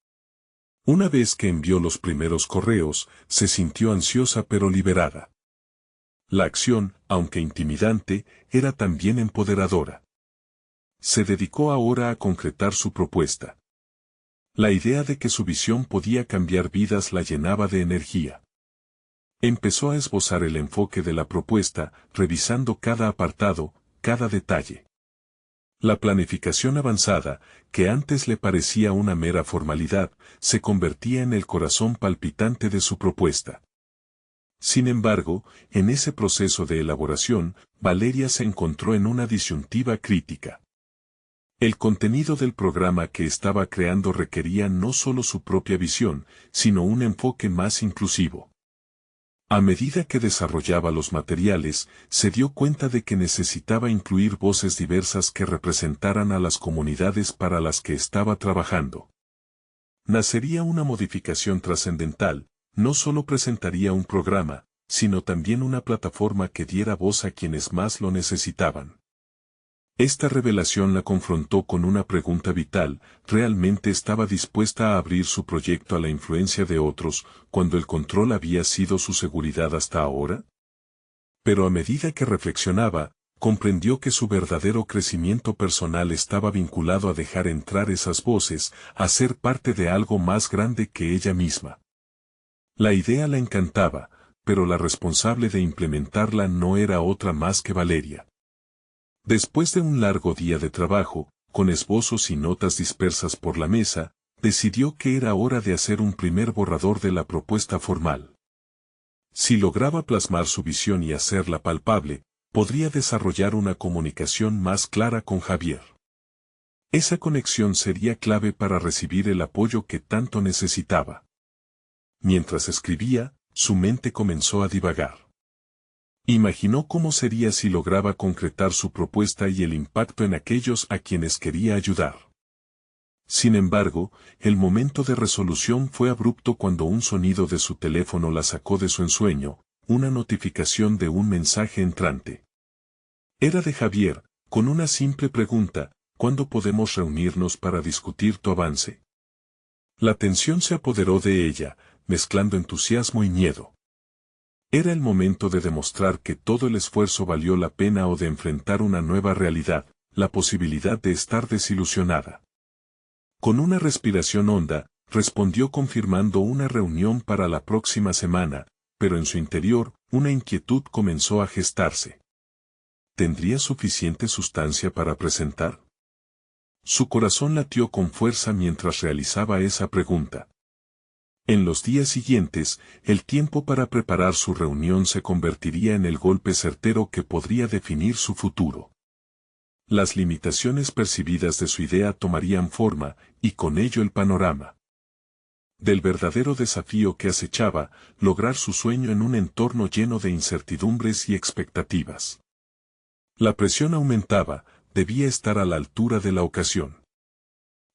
Una vez que envió los primeros correos, se sintió ansiosa pero liberada. La acción, aunque intimidante, era también empoderadora. Se dedicó ahora a concretar su propuesta. La idea de que su visión podía cambiar vidas la llenaba de energía. Empezó a esbozar el enfoque de la propuesta, revisando cada apartado, cada detalle. La planificación avanzada, que antes le parecía una mera formalidad, se convertía en el corazón palpitante de su propuesta. Sin embargo, en ese proceso de elaboración, Valeria se encontró en una disyuntiva crítica. El contenido del programa que estaba creando requería no solo su propia visión, sino un enfoque más inclusivo. A medida que desarrollaba los materiales, se dio cuenta de que necesitaba incluir voces diversas que representaran a las comunidades para las que estaba trabajando. Nacería una modificación trascendental: no solo presentaría un programa, sino también una plataforma que diera voz a quienes más lo necesitaban. Esta revelación la confrontó con una pregunta vital: ¿realmente estaba dispuesta a abrir su proyecto a la influencia de otros, cuando el control había sido su seguridad hasta ahora? Pero a medida que reflexionaba, comprendió que su verdadero crecimiento personal estaba vinculado a dejar entrar esas voces, a ser parte de algo más grande que ella misma. La idea la encantaba, pero la responsable de implementarla no era otra más que Valeria. Después de un largo día de trabajo, con esbozos y notas dispersas por la mesa, decidió que era hora de hacer un primer borrador de la propuesta formal. Si lograba plasmar su visión y hacerla palpable, podría desarrollar una comunicación más clara con Javier. Esa conexión sería clave para recibir el apoyo que tanto necesitaba. Mientras escribía, su mente comenzó a divagar. Imaginó cómo sería si lograba concretar su propuesta y el impacto en aquellos a quienes quería ayudar. Sin embargo, el momento de resolución fue abrupto cuando un sonido de su teléfono la sacó de su ensueño, una notificación de un mensaje entrante. Era de Javier, con una simple pregunta: ¿cuándo podemos reunirnos para discutir tu avance? La tensión se apoderó de ella, mezclando entusiasmo y miedo. Era el momento de demostrar que todo el esfuerzo valió la pena o de enfrentar una nueva realidad, la posibilidad de estar desilusionada. Con una respiración honda, respondió confirmando una reunión para la próxima semana, pero en su interior, una inquietud comenzó a gestarse. ¿Tendría suficiente sustancia para presentar? Su corazón latió con fuerza mientras realizaba esa pregunta. En los días siguientes, el tiempo para preparar su reunión se convertiría en el golpe certero que podría definir su futuro. Las limitaciones percibidas de su idea tomarían forma, y con ello el panorama del verdadero desafío que acechaba, lograr su sueño en un entorno lleno de incertidumbres y expectativas. La presión aumentaba, debía estar a la altura de la ocasión.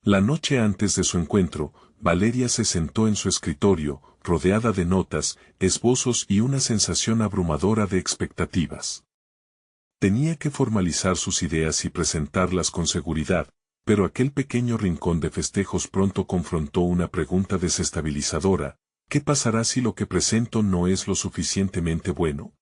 La noche antes de su encuentro, Valeria se sentó en su escritorio, rodeada de notas, esbozos y una sensación abrumadora de expectativas. Tenía que formalizar sus ideas y presentarlas con seguridad, pero aquel pequeño rincón de festejos pronto confrontó una pregunta desestabilizadora: ¿qué pasará si lo que presento no es lo suficientemente bueno?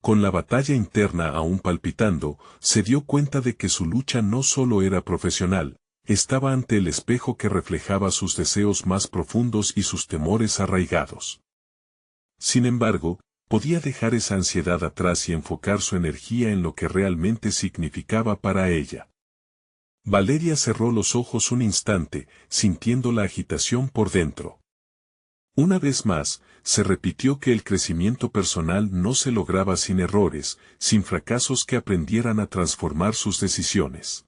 Con la batalla interna aún palpitando, se dio cuenta de que su lucha no solo era profesional, estaba ante el espejo que reflejaba sus deseos más profundos y sus temores arraigados. Sin embargo, podía dejar esa ansiedad atrás y enfocar su energía en lo que realmente significaba para ella. Valeria cerró los ojos un instante, sintiendo la agitación por dentro. Una vez más, se repitió que el crecimiento personal no se lograba sin errores, sin fracasos que aprendieran a transformar sus decisiones.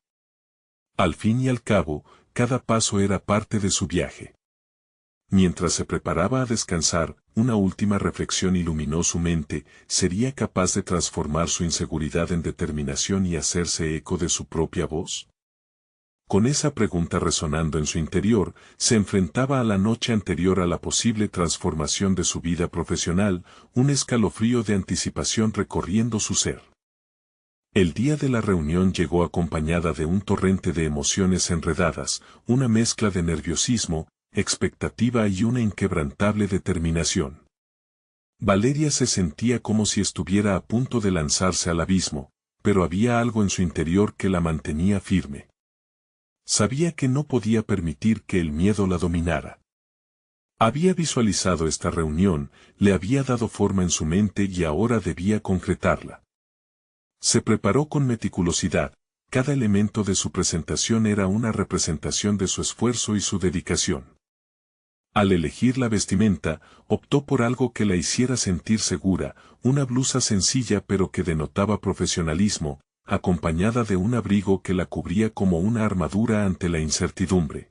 Al fin y al cabo, cada paso era parte de su viaje. Mientras se preparaba a descansar, una última reflexión iluminó su mente: ¿sería capaz de transformar su inseguridad en determinación y hacerse eco de su propia voz? Con esa pregunta resonando en su interior, se enfrentaba a la noche anterior a la posible transformación de su vida profesional, un escalofrío de anticipación recorriendo su ser. El día de la reunión llegó acompañada de un torrente de emociones enredadas, una mezcla de nerviosismo, expectativa y una inquebrantable determinación. Valeria se sentía como si estuviera a punto de lanzarse al abismo, pero había algo en su interior que la mantenía firme. Sabía que no podía permitir que el miedo la dominara. Había visualizado esta reunión, le había dado forma en su mente y ahora debía concretarla. Se preparó con meticulosidad, cada elemento de su presentación era una representación de su esfuerzo y su dedicación. Al elegir la vestimenta, optó por algo que la hiciera sentir segura, una blusa sencilla pero que denotaba profesionalismo, acompañada de un abrigo que la cubría como una armadura ante la incertidumbre.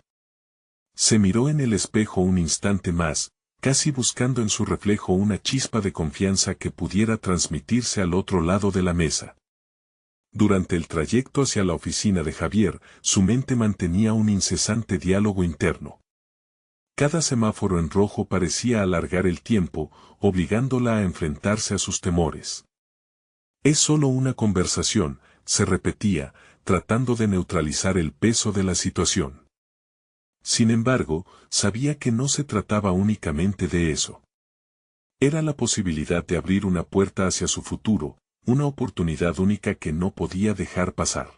Se miró en el espejo un instante más, casi buscando en su reflejo una chispa de confianza que pudiera transmitirse al otro lado de la mesa. Durante el trayecto hacia la oficina de Javier, su mente mantenía un incesante diálogo interno. Cada semáforo en rojo parecía alargar el tiempo, obligándola a enfrentarse a sus temores. Es solo una conversación, se repetía, tratando de neutralizar el peso de la situación. Sin embargo, sabía que no se trataba únicamente de eso. Era la posibilidad de abrir una puerta hacia su futuro, una oportunidad única que no podía dejar pasar.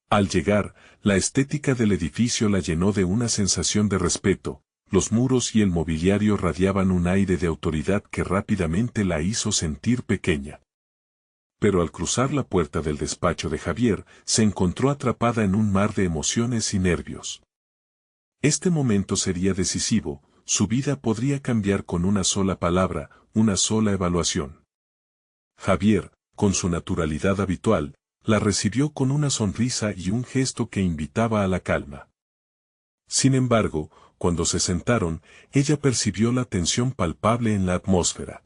Al llegar, la estética del edificio la llenó de una sensación de respeto, los muros y el mobiliario radiaban un aire de autoridad que rápidamente la hizo sentir pequeña. Pero al cruzar la puerta del despacho de Javier, se encontró atrapada en un mar de emociones y nervios. Este momento sería decisivo, su vida podría cambiar con una sola palabra, una sola evaluación. Javier, con su naturalidad habitual, la recibió con una sonrisa y un gesto que invitaba a la calma. Sin embargo, cuando se sentaron, ella percibió la tensión palpable en la atmósfera.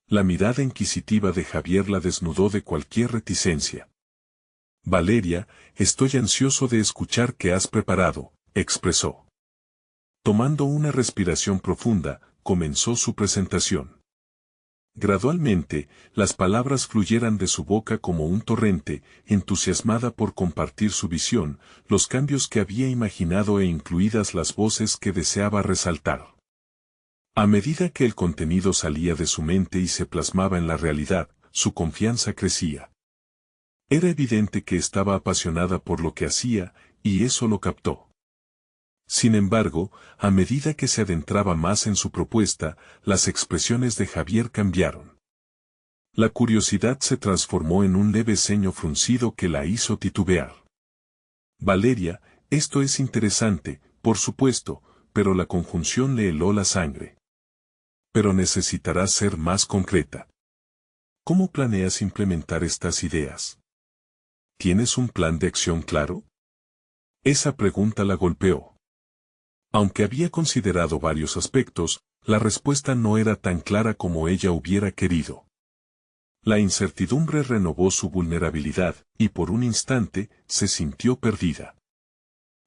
La mirada inquisitiva de Javier la desnudó de cualquier reticencia. Valeria, estoy ansioso de escuchar qué has preparado, expresó. Tomando una respiración profunda, comenzó su presentación. Gradualmente, las palabras fluyeran de su boca como un torrente, entusiasmada por compartir su visión, los cambios que había imaginado e incluidas las voces que deseaba resaltar. A medida que el contenido salía de su mente y se plasmaba en la realidad, su confianza crecía. Era evidente que estaba apasionada por lo que hacía, y eso lo captó. Sin embargo, a medida que se adentraba más en su propuesta, las expresiones de Javier cambiaron. La curiosidad se transformó en un leve ceño fruncido que la hizo titubear. Valeria, esto es interesante, por supuesto, pero la conjunción le heló la sangre. Pero necesitarás ser más concreta. ¿Cómo planeas implementar estas ideas? ¿Tienes un plan de acción claro? Esa pregunta la golpeó. Aunque había considerado varios aspectos, la respuesta no era tan clara como ella hubiera querido. La incertidumbre renovó su vulnerabilidad, y por un instante, se sintió perdida.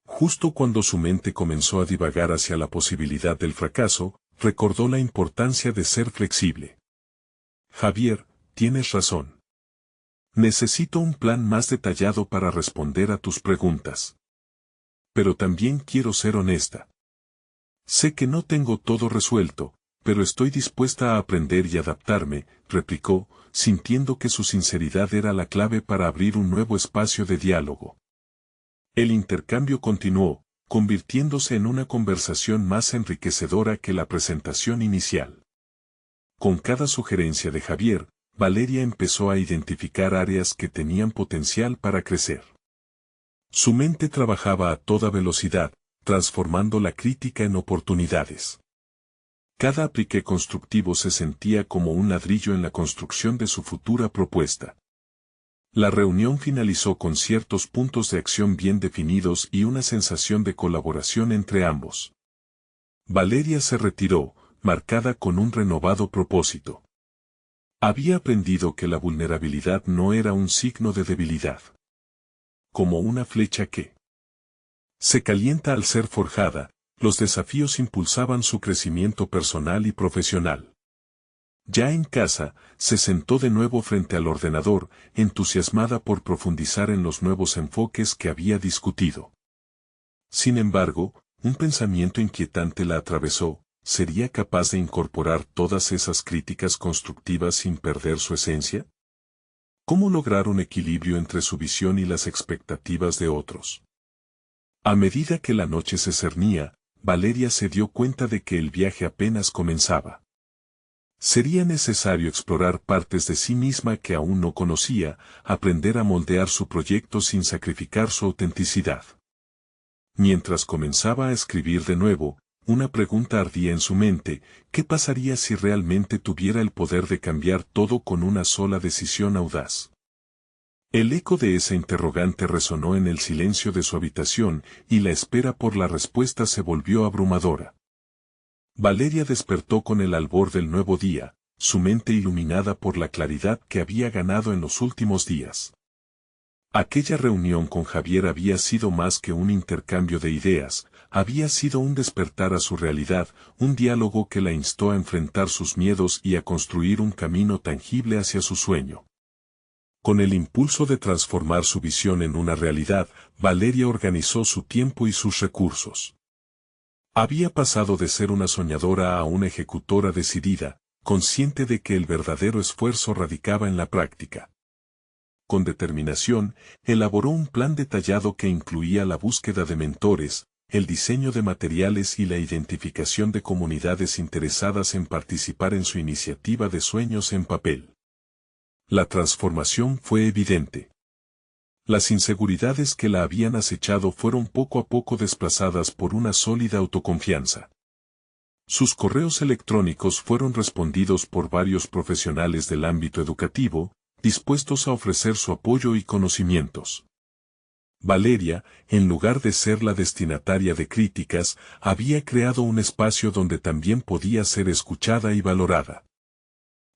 Justo cuando su mente comenzó a divagar hacia la posibilidad del fracaso, recordó la importancia de ser flexible. Javier, tienes razón. Necesito un plan más detallado para responder a tus preguntas. Pero también quiero ser honesta. Sé que no tengo todo resuelto, pero estoy dispuesta a aprender y adaptarme, replicó, sintiendo que su sinceridad era la clave para abrir un nuevo espacio de diálogo. El intercambio continuó, convirtiéndose en una conversación más enriquecedora que la presentación inicial. Con cada sugerencia de Javier, Valeria empezó a identificar áreas que tenían potencial para crecer. Su mente trabajaba a toda velocidad, transformando la crítica en oportunidades. Cada aplique constructivo se sentía como un ladrillo en la construcción de su futura propuesta. La reunión finalizó con ciertos puntos de acción bien definidos y una sensación de colaboración entre ambos. Valeria se retiró, marcada con un renovado propósito. Había aprendido que la vulnerabilidad no era un signo de debilidad. Como una flecha que se calienta al ser forjada, los desafíos impulsaban su crecimiento personal y profesional. Ya en casa, se sentó de nuevo frente al ordenador, entusiasmada por profundizar en los nuevos enfoques que había discutido. Sin embargo, un pensamiento inquietante la atravesó: ¿sería capaz de incorporar todas esas críticas constructivas sin perder su esencia? ¿Cómo lograr un equilibrio entre su visión y las expectativas de otros? A medida que la noche se cernía, Valeria se dio cuenta de que el viaje apenas comenzaba. Sería necesario explorar partes de sí misma que aún no conocía, aprender a moldear su proyecto sin sacrificar su autenticidad. Mientras comenzaba a escribir de nuevo, una pregunta ardía en su mente: ¿qué pasaría si realmente tuviera el poder de cambiar todo con una sola decisión audaz? El eco de esa interrogante resonó en el silencio de su habitación, y la espera por la respuesta se volvió abrumadora. Valeria despertó con el albor del nuevo día, su mente iluminada por la claridad que había ganado en los últimos días. Aquella reunión con Javier había sido más que un intercambio de ideas, había sido un despertar a su realidad, un diálogo que la instó a enfrentar sus miedos y a construir un camino tangible hacia su sueño. Con el impulso de transformar su visión en una realidad, Valeria organizó su tiempo y sus recursos. Había pasado de ser una soñadora a una ejecutora decidida, consciente de que el verdadero esfuerzo radicaba en la práctica. Con determinación, elaboró un plan detallado que incluía la búsqueda de mentores, el diseño de materiales y la identificación de comunidades interesadas en participar en su iniciativa de sueños en papel. La transformación fue evidente. Las inseguridades que la habían acechado fueron poco a poco desplazadas por una sólida autoconfianza. Sus correos electrónicos fueron respondidos por varios profesionales del ámbito educativo, dispuestos a ofrecer su apoyo y conocimientos. Valeria, en lugar de ser la destinataria de críticas, había creado un espacio donde también podía ser escuchada y valorada.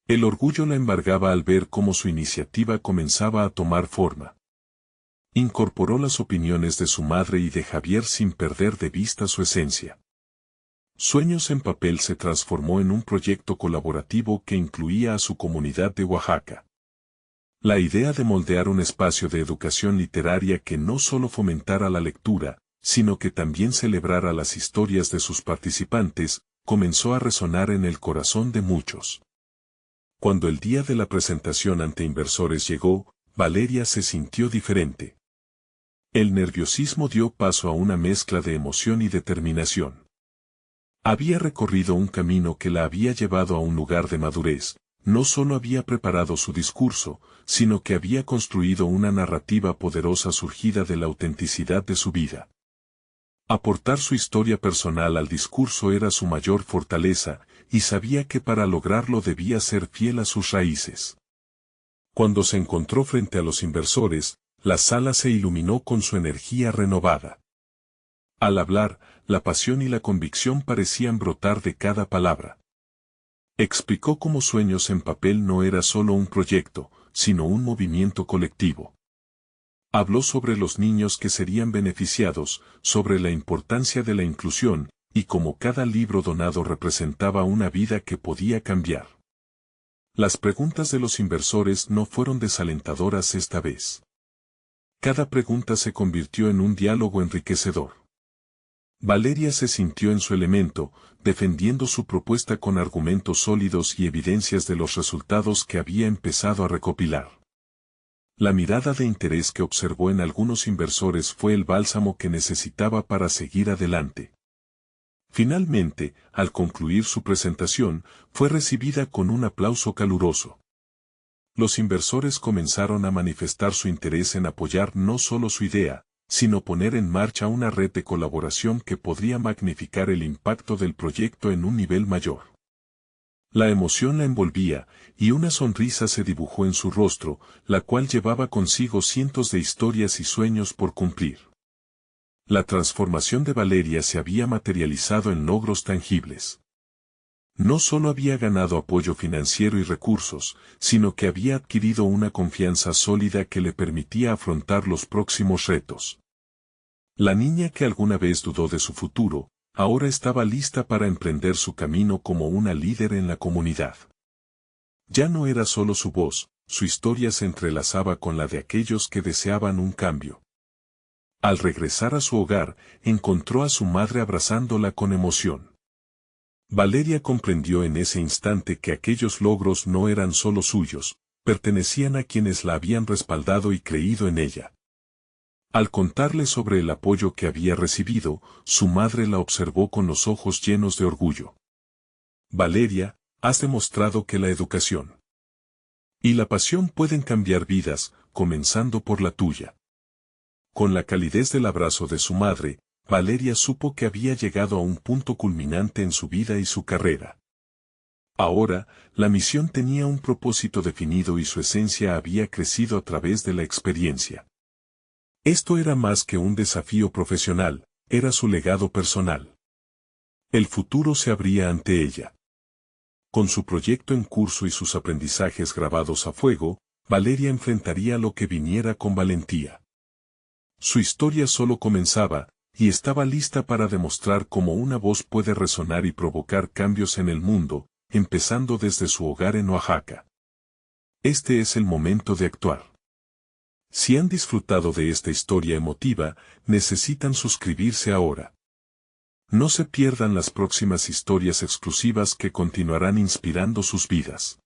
El orgullo la embargaba al ver cómo su iniciativa comenzaba a tomar forma. Incorporó las opiniones de su madre y de Javier sin perder de vista su esencia. Sueños en Papel se transformó en un proyecto colaborativo que incluía a su comunidad de Oaxaca. La idea de moldear un espacio de educación literaria que no solo fomentara la lectura, sino que también celebrara las historias de sus participantes, comenzó a resonar en el corazón de muchos. Cuando el día de la presentación ante inversores llegó, Valeria se sintió diferente. El nerviosismo dio paso a una mezcla de emoción y determinación. Había recorrido un camino que la había llevado a un lugar de madurez, no solo había preparado su discurso, sino que había construido una narrativa poderosa surgida de la autenticidad de su vida. Aportar su historia personal al discurso era su mayor fortaleza, y sabía que para lograrlo debía ser fiel a sus raíces. Cuando se encontró frente a los inversores, la sala se iluminó con su energía renovada. Al hablar, la pasión y la convicción parecían brotar de cada palabra. Explicó cómo Sueños en Papel no era solo un proyecto, sino un movimiento colectivo. Habló sobre los niños que serían beneficiados, sobre la importancia de la inclusión, y cómo cada libro donado representaba una vida que podía cambiar. Las preguntas de los inversores no fueron desalentadoras esta vez. Cada pregunta se convirtió en un diálogo enriquecedor. Valeria se sintió en su elemento, defendiendo su propuesta con argumentos sólidos y evidencias de los resultados que había empezado a recopilar. La mirada de interés que observó en algunos inversores fue el bálsamo que necesitaba para seguir adelante. Finalmente, al concluir su presentación, fue recibida con un aplauso caluroso. Los inversores comenzaron a manifestar su interés en apoyar no solo su idea, sino poner en marcha una red de colaboración que podría magnificar el impacto del proyecto en un nivel mayor. La emoción la envolvía, y una sonrisa se dibujó en su rostro, la cual llevaba consigo cientos de historias y sueños por cumplir. La transformación de Valeria se había materializado en logros tangibles. No solo había ganado apoyo financiero y recursos, sino que había adquirido una confianza sólida que le permitía afrontar los próximos retos. La niña que alguna vez dudó de su futuro, ahora estaba lista para emprender su camino como una líder en la comunidad. Ya no era solo su voz, su historia se entrelazaba con la de aquellos que deseaban un cambio. Al regresar a su hogar, encontró a su madre abrazándola con emoción. Valeria comprendió en ese instante que aquellos logros no eran solo suyos, pertenecían a quienes la habían respaldado y creído en ella. Al contarle sobre el apoyo que había recibido, su madre la observó con los ojos llenos de orgullo. Valeria, has demostrado que la educación y la pasión pueden cambiar vidas, comenzando por la tuya. Con la calidez del abrazo de su madre, Valeria supo que había llegado a un punto culminante en su vida y su carrera. Ahora, la misión tenía un propósito definido y su esencia había crecido a través de la experiencia. Esto era más que un desafío profesional, era su legado personal. El futuro se abría ante ella. Con su proyecto en curso y sus aprendizajes grabados a fuego, Valeria enfrentaría lo que viniera con valentía. Su historia solo comenzaba, y estaba lista para demostrar cómo una voz puede resonar y provocar cambios en el mundo, empezando desde su hogar en Oaxaca. Este es el momento de actuar. Si han disfrutado de esta historia emotiva, necesitan suscribirse ahora. No se pierdan las próximas historias exclusivas que continuarán inspirando sus vidas.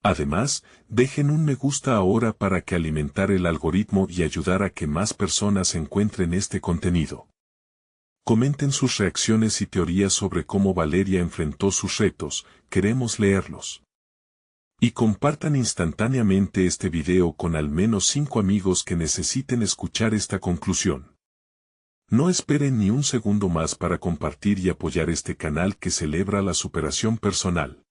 Además, dejen un me gusta ahora para que alimentar el algoritmo y ayudar a que más personas encuentren este contenido. Comenten sus reacciones y teorías sobre cómo Valeria enfrentó sus retos, queremos leerlos. Y compartan instantáneamente este video con al menos 5 amigos que necesiten escuchar esta conclusión. No esperen ni un segundo más para compartir y apoyar este canal que celebra la superación personal.